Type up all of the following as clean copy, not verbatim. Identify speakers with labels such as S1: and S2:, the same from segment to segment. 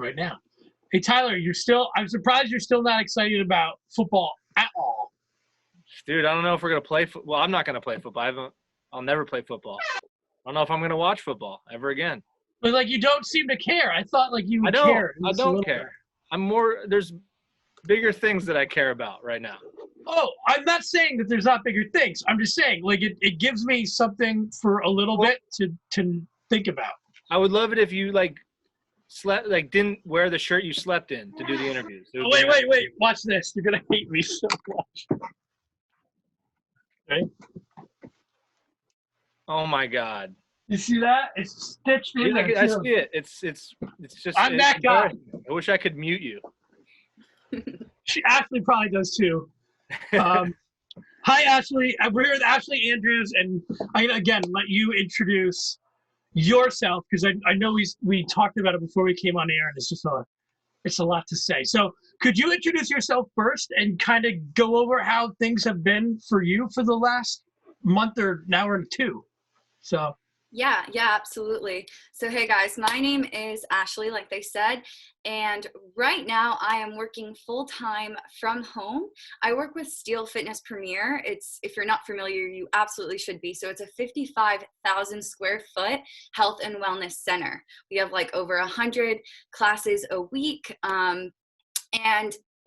S1: right now. Hey, Tyler, I'm surprised you're still not excited about football at all.
S2: Dude, I don't know if we're going to play well, I'm not going to play football. I'll never play football. I don't know if I'm going to watch football ever again.
S1: But, like, you don't seem to care. I thought, like, you would care.
S2: I don't care. There's bigger things that I care about right now.
S1: Oh, I'm not saying that there's not bigger things. I'm just saying, like, it gives me something for a little bit to think about.
S2: I would love it if you, like, didn't wear the shirt you slept in to do the interviews.
S1: Oh, wait. Watch this. You're going to hate me so much. Okay.
S2: Oh, my God.
S1: You see that? It's stitched in there,
S2: I see it. It's just.
S1: I'm that guy.
S2: I wish I could mute you.
S1: Ashley probably does too. Hi, Ashley. We're here with Ashley Andrews, and I'm gonna again let you introduce yourself because I know we talked about it before we came on air, and it's a lot to say. So, could you introduce yourself first and kind of go over how things have been for you for the last month or now or two? So.
S3: Yeah, absolutely. So, hey guys, my name is Ashley, like they said, and right now I am working full-time from home. I work with Steel Fitness Premier. If you're not familiar, you absolutely should be. So it's a 55,000 square foot health and wellness center. We have like over 100 classes a week, and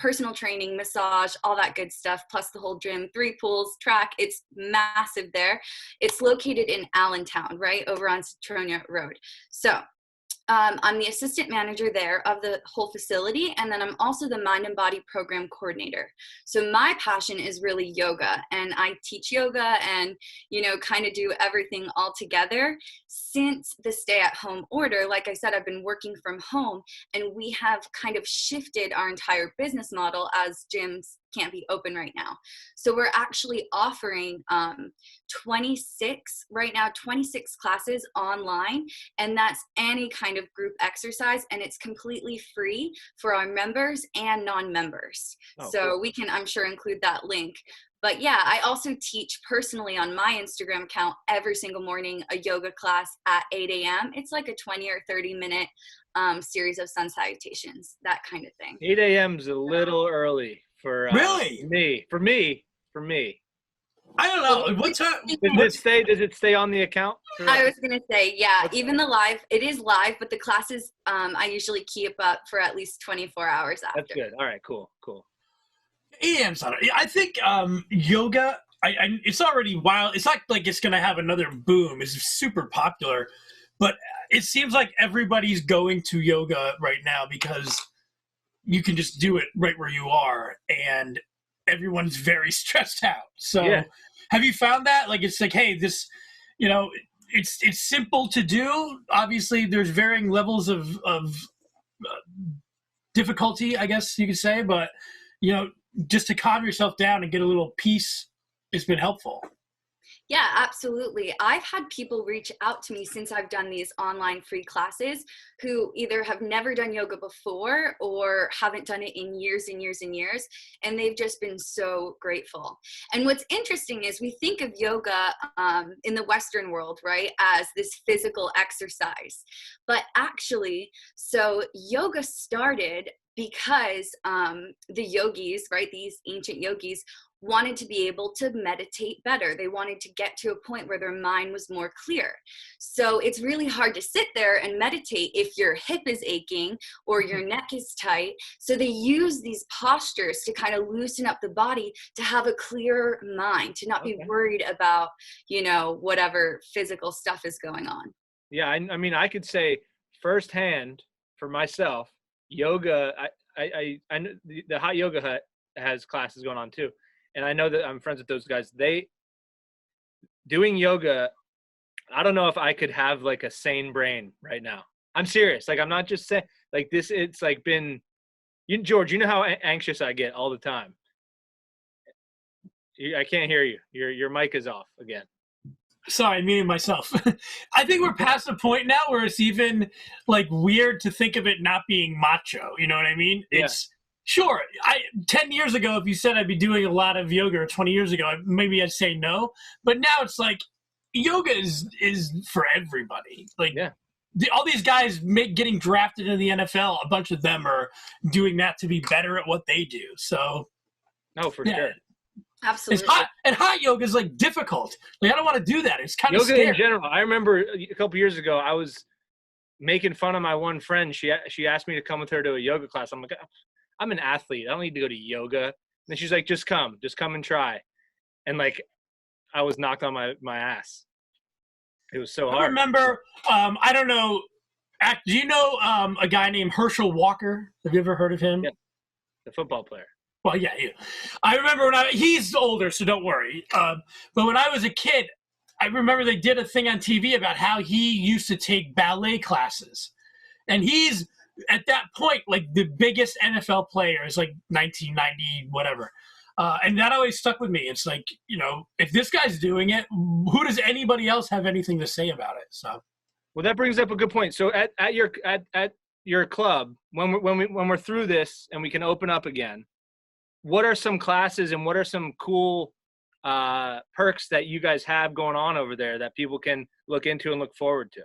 S3: personal training, massage, all that good stuff, plus the whole gym, 3 pools, track. It's massive there. It's located in Allentown, right over on Citronia Road. So I'm the assistant manager there of the whole facility, and then I'm also the mind and body program coordinator. So my passion is really yoga, and I teach yoga and, kind of do everything all together. Since the stay-at-home order, like I said, I've been working from home, and we have kind of shifted our entire business model as gyms can't be open right now. So we're actually offering 26 classes online, and that's any kind of group exercise, and it's completely free for our members and non-members. Cool. We can, I'm sure, include that link. But yeah, I also teach personally on my Instagram account every single morning a yoga class at 8 a.m. It's like a 20 or 30 minute series of sun salutations, that kind of thing.
S2: 8 a.m. is a little early for
S1: really?
S2: For me.
S1: I don't know. What time?
S2: Does it stay on the account?
S3: I was going to say, yeah, even the live, it is live, but the classes, I usually keep up for at least 24 hours after.
S2: That's good. All right, cool.
S1: I think yoga, it's already wild. It's not like it's going to have another boom. It's super popular. But it seems like everybody's going to yoga right now because you can just do it right where you are. And everyone's very stressed out. So yeah. Have you found that? Like, it's like, hey, this, it's simple to do. Obviously, there's varying levels of difficulty, I guess you could say. But, just to calm yourself down and get a little peace, it's been helpful.
S3: Yeah, absolutely. I've had people reach out to me since I've done these online free classes who either have never done yoga before or haven't done it in years and years and years, and they've just been so grateful. And what's interesting is we think of yoga in the Western world, right, as this physical exercise. But actually, so yoga started because the yogis, right, these ancient yogis, wanted to be able to meditate better. They wanted to get to a point where their mind was more clear. So it's really hard to sit there and meditate if your hip is aching or your neck is tight. So they use these postures to kind of loosen up the body to have a clearer mind, to not be worried about, whatever physical stuff is going on.
S2: Yeah, I mean, I could say firsthand for myself, yoga, I know the Hot Yoga Hut has classes going on too. And I know that I'm friends with those guys. They doing yoga, I don't know if I could have like a sane brain right now. I'm serious. Like, I'm not just saying like this. It's like been, George, you know how anxious I get all the time. I can't hear you. Your mic is off again.
S1: Sorry, muting myself. I think we're past the point now where it's even like weird to think of it not being macho. You know what I mean?
S2: Yeah.
S1: It's sure. 10 years ago, if you said I'd be doing a lot of yoga, or 20 years ago, maybe I'd say no. But now it's like yoga is for everybody. Like,
S2: yeah.
S1: all these guys getting drafted in the NFL, a bunch of them are doing that to be better at what they do. So,
S2: no, for sure.
S3: Absolutely.
S1: Hot yoga is like difficult. Like I don't want to do that. It's kind of
S2: yoga
S1: scary.
S2: in general. I remember a couple years ago, I was making fun of my one friend. She asked me to come with her to a yoga class. I'm like, I'm an athlete. I don't need to go to yoga. And she's like, just come and try. And like, I was knocked on my ass. It was so hard.
S1: I remember, I don't know, do you know a guy named Herschel Walker? Have you ever heard of him?
S2: Yeah, the football player.
S1: Well, yeah. I remember he's older, so don't worry. But when I was a kid, I remember they did a thing on TV about how he used to take ballet classes. And he's, at that point, like the biggest NFL player. Is like 1990, whatever. And that always stuck with me. It's like, if this guy's doing it, who does anybody else have anything to say about it? So,
S2: well, that brings up a good point. So at your club, when we're through this and we can open up again, what are some classes and what are some cool perks that you guys have going on over there that people can look into and look forward to?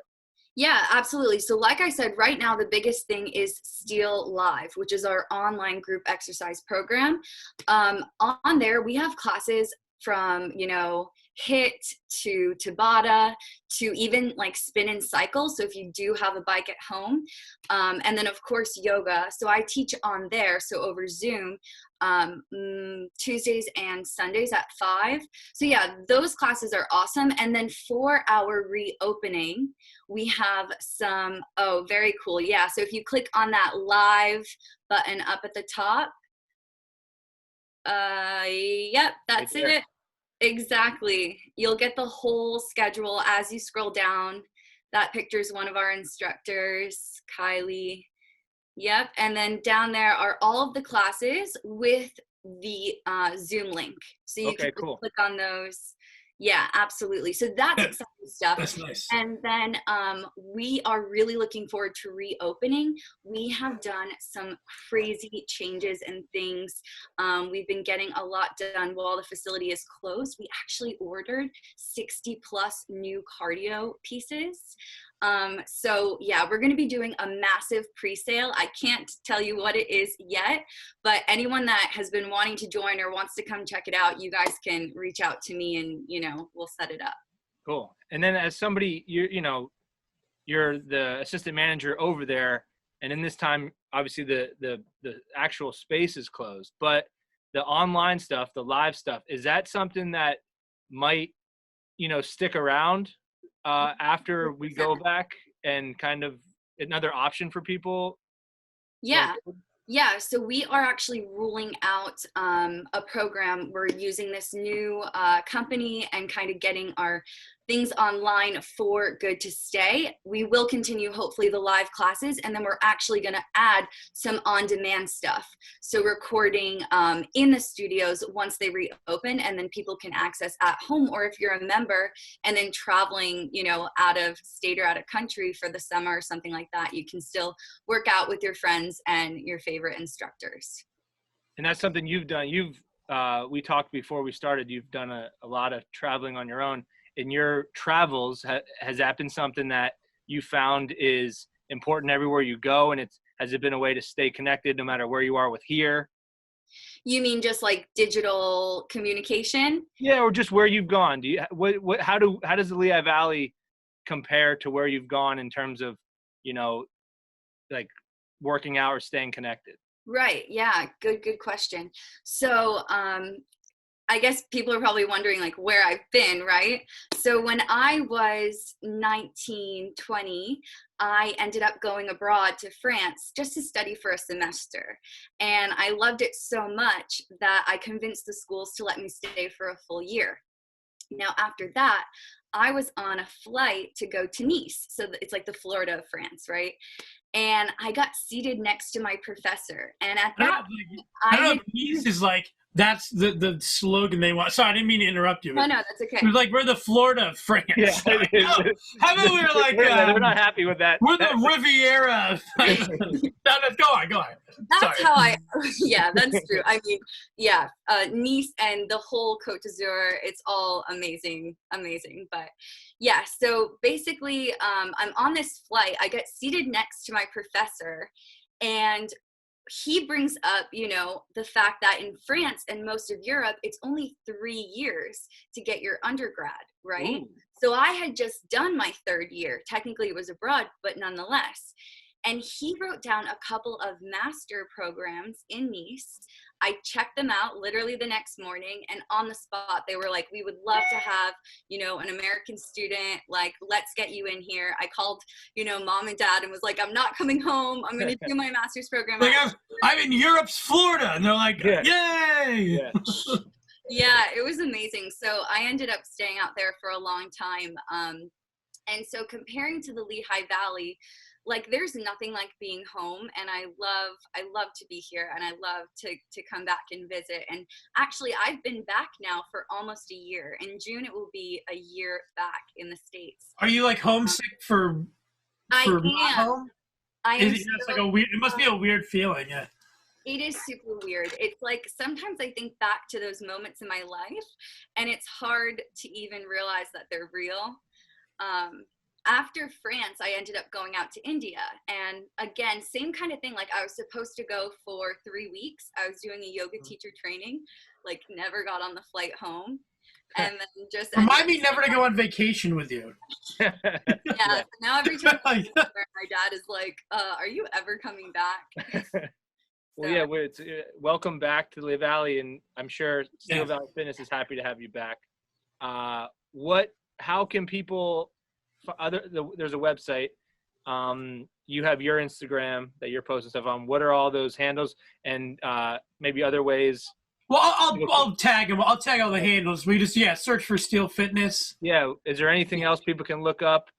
S3: Yeah, absolutely. So like I said, right now, the biggest thing is Steel Live, which is our online group exercise program. On there, we have classes from, HIIT to Tabata to even like spin and cycle. So if you do have a bike at home, and then of course yoga. So I teach on there. So over Zoom, Tuesdays and Sundays at 5. So yeah, those classes are awesome. And then for our reopening, we have some, very cool. Yeah. So if you click on that live button up at the top, yep, that's
S2: right there.
S3: it. Exactly. You'll get the whole schedule as you scroll down. That picture is one of our instructors, Kylie. Yep. And then down there are all of the classes with the Zoom link. So you can click on those. Yeah, absolutely. So that's exciting stuff.
S1: That's nice.
S3: And then we are really looking forward to reopening. We have done some crazy changes and things. We've been getting a lot done while the facility is closed. We actually ordered 60 plus new cardio pieces. So yeah, we're going to be doing a massive pre-sale. I can't tell you what it is yet, but anyone that has been wanting to join or wants to come check it out, you guys can reach out to me and, we'll set it up.
S2: Cool. And then as somebody, you're the assistant manager over there. And in this time, obviously the actual space is closed, but the online stuff, the live stuff, is that something that might, stick around after we go back and kind of another option for people?
S3: Yeah. Yeah. So we are actually ruling out a program. We're using this new company and kind of getting our things online for Good to Stay. We will continue, hopefully, the live classes, and then we're actually going to add some on-demand stuff. So recording in the studios once they reopen, and then people can access at home, or if you're a member and then traveling, out of state or out of country for the summer or something like that, you can still work out with your friends and your favorite instructors.
S2: And that's something you've done. We talked before we started, you've done a lot of traveling on your own. In your travels, has that been something that you found is important everywhere you go? And has it been a way to stay connected no matter where you are with here?
S3: You mean just like digital communication?
S2: Yeah, or just where you've gone. How does the Lehigh Valley compare to where you've gone in terms of, like working out or staying connected?
S3: Right. Yeah. Good question. So, I guess people are probably wondering like where I've been, right? So when I was 19, 20, I ended up going abroad to France just to study for a semester. And I loved it so much that I convinced the schools to let me stay for a full year. Now, after that, I was on a flight to go to Nice. So it's like the Florida of France, right? And I got seated next to my professor. And at that
S1: I don't know if Nice is like That's the slogan they want. Sorry, I didn't mean to interrupt you.
S3: No, that's okay.
S1: We're like, we're the Florida of France.
S2: Yeah,
S1: Like, no, how about we're like,
S2: they're not happy with that.
S1: we're the Riviera. Go on.
S3: That's how yeah, that's true. I mean, yeah, Nice and the whole Côte d'Azur, it's all amazing. But yeah, so basically, I'm on this flight. I get seated next to my professor, and he brings up, the fact that in France and most of Europe, it's only 3 years to get your undergrad, right?
S2: Ooh.
S3: So I had just done my 3rd year. Technically, it was abroad, but nonetheless. And he wrote down a couple of master programs in Nice. I checked them out literally the next morning, and on the spot, they were like, we would love to have, an American student, like, let's get you in here. I called, mom and dad and was like, I'm not coming home. I'm going to do my master's program.
S1: Like, I'm in Europe's Florida. And they're like, yay.
S2: Yeah.
S3: Yeah, it was amazing. So I ended up staying out there for a long time. And so comparing to the Lehigh Valley, like, there's nothing like being home, and I love to be here, and I love to come back and visit. And actually, I've been back now for almost a year. In June, it will be a year back in the States.
S1: Are you like homesick for
S3: I am.
S1: home? It must be a weird feeling, yeah.
S3: It is super weird. It's like sometimes I think back to those moments in my life, and it's hard to even realize that they're real. After France, I ended up going out to India. And again, same kind of thing. Like, I was supposed to go for 3 weeks. I was doing a yoga teacher training, like, never got on the flight home. And then just
S1: remind me never to go on vacation with you.
S3: Yeah. So now every time my dad is like, are you ever coming back?
S2: Well, yeah, welcome back to the Valley, and I'm sure Steel Valley Fitness is happy to have you back. How can people? There's a website. You have your Instagram that you're posting stuff on. What are all those handles, and maybe other ways?
S1: Well, I'll tag them. I'll tag all the handles. We just search for Steel Fitness.
S2: Yeah. Is there anything else people can look up?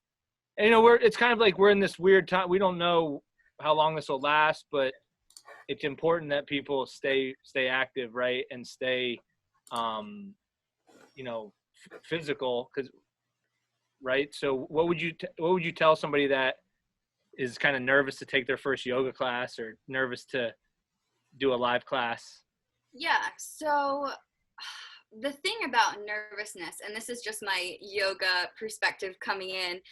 S2: And, it's kind of like we're in this weird time. We don't know how long this will last, but it's important that people stay active, right, and stay, physical, because. Right. So what would you tell somebody that is kind of nervous to take their first yoga class or nervous to do a live class?
S3: Yeah. So the thing about nervousness, and this is just my yoga perspective coming in,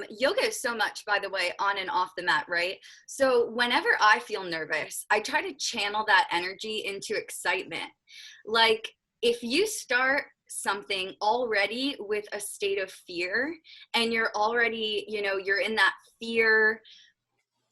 S3: yoga is so much, by the way, on and off the mat, right? So whenever I feel nervous, I try to channel that energy into excitement. Like, if you start something already with a state of fear, and you're already, you're in that fear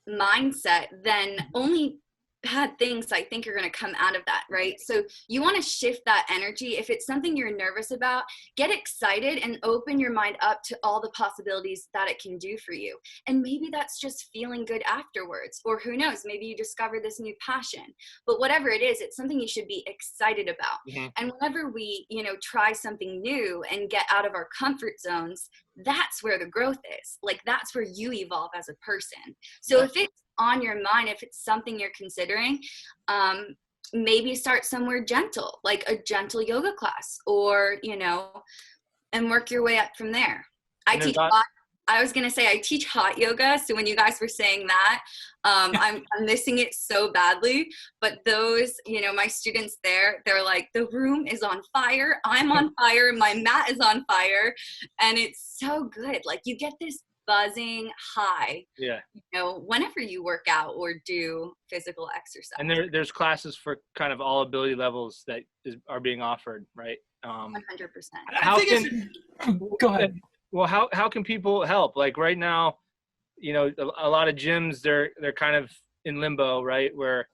S3: mindset, then only bad things, I think, are going to come out of that, right? So you want to shift that energy. If it's something you're nervous about, get excited and open your mind up to all the possibilities that it can do for you. And maybe that's just feeling good afterwards, or who knows, maybe you discover this new passion. But whatever it is, it's something you should be excited about. Mm-hmm. And whenever we, try something new and get out of our comfort zones, that's where the growth is. Like, that's where you evolve as a person. So if it's on your mind, if it's something you're considering, maybe start somewhere gentle, like a gentle yoga class, or, and work your way up from there. I teach hot yoga. So when you guys were saying that, I'm missing it so badly. But those, my students there, they're like, the room is on fire. I'm on fire. My mat is on fire. And it's so good. Like, you get this buzzing high, whenever you work out or do physical exercise.
S2: And there's classes for kind of all ability levels that are being offered, right?
S3: 100%.
S2: Go ahead. Well, how can people help? Like, right now, a lot of gyms, they're kind of in limbo, right? Where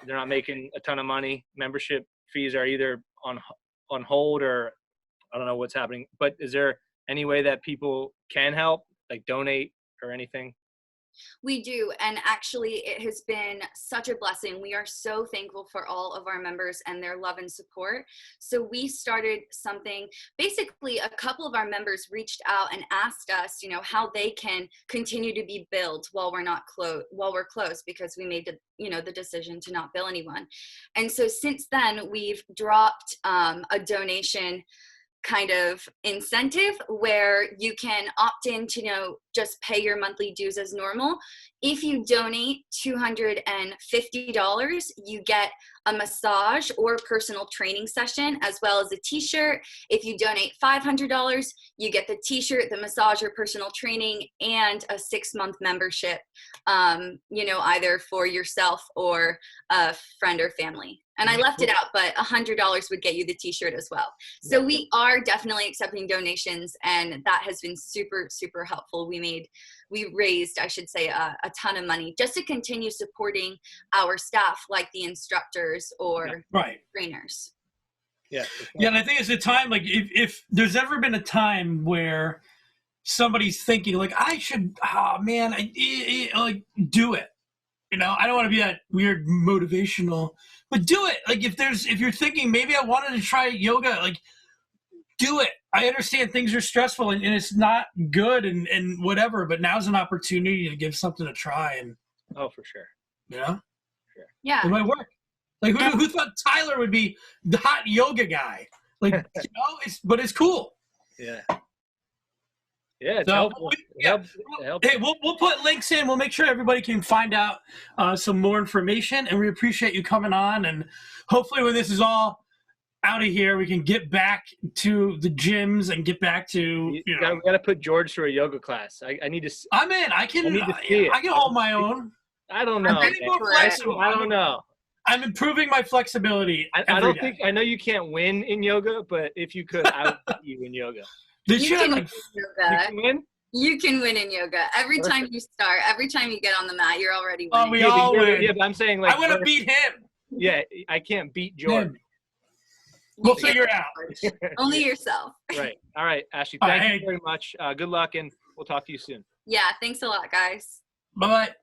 S2: they're not making a ton of money. Membership fees are either on hold, or I don't know what's happening. But is there any way that people can help, like donate or anything?
S3: We do. And actually, it has been such a blessing. We are so thankful for all of our members and their love and support. So we started something, basically a couple of our members reached out and asked us, you know, how they can continue to be billed while we're closed, because we made the decision to not bill anyone. And so since then, we've dropped a donation kind of incentive where you can opt in to, you know, just pay your monthly dues as normal. If you donate $250, you get a massage or personal training session, as well as a t-shirt. If you donate $500, you get the t-shirt, the massage or personal training, and a 6-month membership, either for yourself or a friend or family. And I left it out, but $100 would get you the t-shirt as well. So we are definitely accepting donations, and that has been super, super helpful. We raised, I should say, a ton of money just to continue supporting our staff, like the instructors or trainers.
S1: Yeah, and I think it's a time, like, if there's ever been a time where somebody's thinking, like, I should, like, do it. You know, I don't want to be that weird motivational, but do it. Like, if you're thinking, maybe I wanted to try yoga, like, do it. I understand things are stressful and it's not good and whatever, but now's an opportunity to give something a try. And
S2: oh, for sure.
S1: Yeah.
S2: Sure.
S3: Yeah.
S1: It might work. Like, who thought Tyler would be the hot yoga guy? Like, but it's cool.
S2: Yeah. Yeah, it's helpful.
S1: Hey, we'll put links in. We'll make sure everybody can find out some more information, and we appreciate you coming on. And hopefully, when this is all out of here, we can get back to the gyms and get back to
S2: we got to put George through a yoga class. I need to.
S1: I'm in. I can hold my own.
S2: I don't know.
S1: I'm getting more flexible.
S2: I don't know.
S1: I'm improving my flexibility.
S2: I don't think. I know you can't win in yoga, but if you could, I would beat you in yoga.
S3: You can win in yoga. Every time you start, every time you get on the mat, you're already winning.
S1: Oh, we all win.
S2: Yeah, but I'm saying, like,
S1: I want to beat him.
S2: Yeah, I can't beat George.
S1: We'll figure it out.
S3: Only yourself.
S2: Right. All right, Ashley. Thank you very much. Good luck, and we'll talk to you soon.
S3: Yeah. Thanks a lot, guys.
S1: Bye-bye.